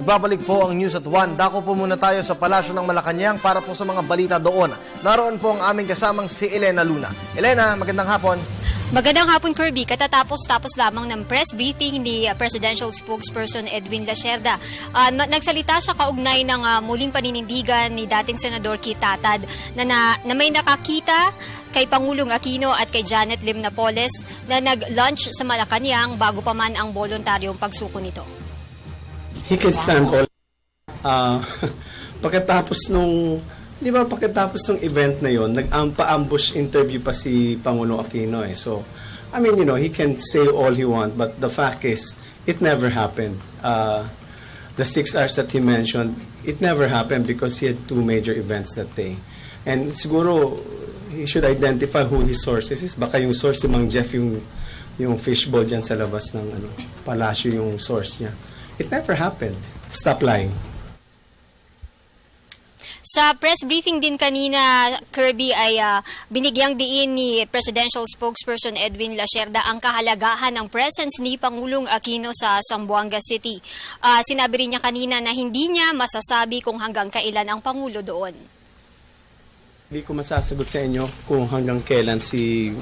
Nagbabalik po ang News at 1. Dako po muna tayo sa Palasyo ng Malacanang para po sa mga balita doon. Naroon po ang aming kasamang si Elena Luna. Elena, magandang hapon. Magandang hapon, Kirby. Katatapos lamang ng press briefing ni Presidential Spokesperson Edwin Lacerda. Nagsalita siya kaugnay ng muling paninindigan ni dating Senador Kit Tatad na may nakakita kay Pangulong Aquino at kay Janet Lim Napoles na nag-lunch sa Malacanang bago pa man ang voluntaryong pagsuko nito. He can stand all. Pagkatapos nung event na yon, nag-ambush interview pa si Pangulong Aquino eh. So, I mean, he can say all he want, but the fact is, it never happened. The 6 hours that he mentioned, it never happened because he had 2 major events that day. And siguro, he should identify who his sources is. Baka yung source si Mang Jeff, yung fishbowl dyan sa labas ng palasyo yung source niya. It never happened. Stop lying. Sa press briefing din kanina, Kirby, ay binigyang diin ni Presidential Spokesperson Edwin Lacerda ang kahalagahan ng presence ni Pangulong Aquino sa Zamboanga City. Sinabi rin niya kanina na hindi niya masasabi kung hanggang kailan ang Pangulo doon. Hindi ko masasagot sa inyo kung hanggang kailan si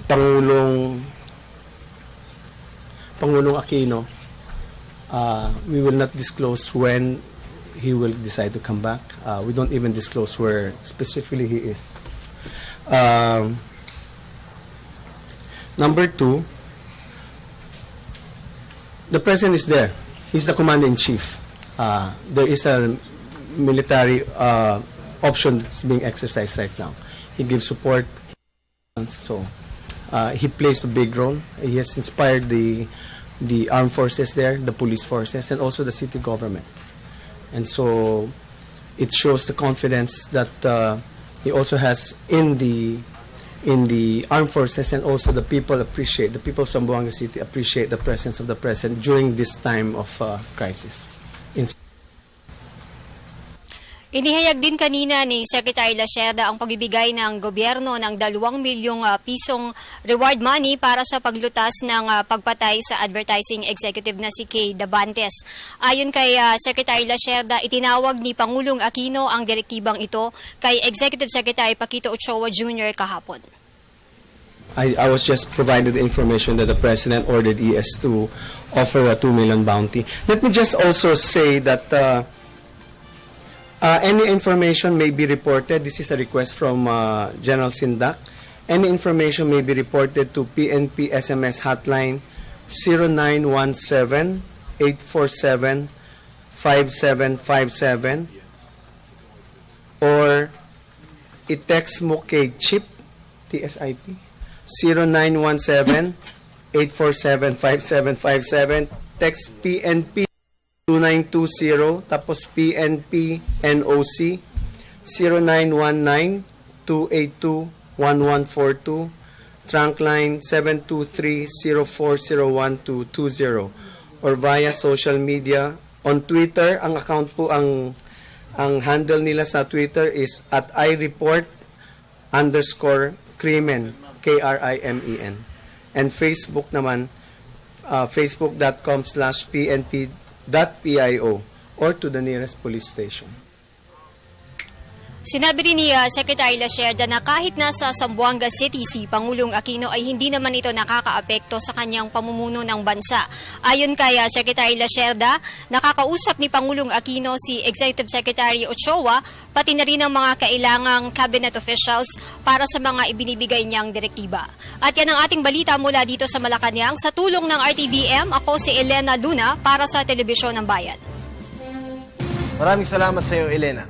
Pangulong Aquino. We will not disclose when he will decide to come back. We don't even disclose where specifically he is. Number 2, the president is there. He's the commander-in-chief. There is a military option that's being exercised right now. He gives support. So he plays a big role. He has inspired the armed forces there, the police forces, and also the city government. And so it shows the confidence that he also has in the armed forces, and also the people of Zamboanga City appreciate the presence of the president during this time of crisis. Inihayag din kanina ni Secretary Lacerda ang pagbibigay ng gobyerno ng 2 milyong pisong reward money para sa paglutas ng pagpatay sa advertising executive na si Kay Dabantes. Ayon kay Secretary Lacerda, itinawag ni Pangulong Aquino ang direktibang ito kay Executive Secretary Paquito Ochoa Jr. kahapon. I was just provided the information that the President ordered ES to offer a 2 million bounty. Let me just also say that any information may be reported. This is a request from General Sindak. Any information may be reported to PNP SMS hotline 0917-847-5757 or i-text mo kay CHIP, TSIP, 0917-847-5757, text PNP 2920, tapos PNP NOC 0919-282-1142, trunk line 723-0401-220, or via social media. On Twitter, ang account po, ang handle nila sa Twitter is @iReport_crimen, KRIMEN. And Facebook naman, facebook.com/PNP.PIO or to the nearest police station. Sinabi rin ni Secretary Lacerda na kahit nasa Zamboanga City si Pangulong Aquino ay hindi naman ito nakakaapekto sa kanyang pamumuno ng bansa. Ayon kay Secretary Lacerda, nakakausap ni Pangulong Aquino si Executive Secretary Ochoa pati na rin ang mga kailangang cabinet officials para sa mga ibinibigay niyang direktiba. At yan ang ating balita mula dito sa Malacanang. Sa tulong ng RTVM, ako si Elena Luna para sa Telebisyon ng Bayan. Maraming salamat sa iyo, Elena.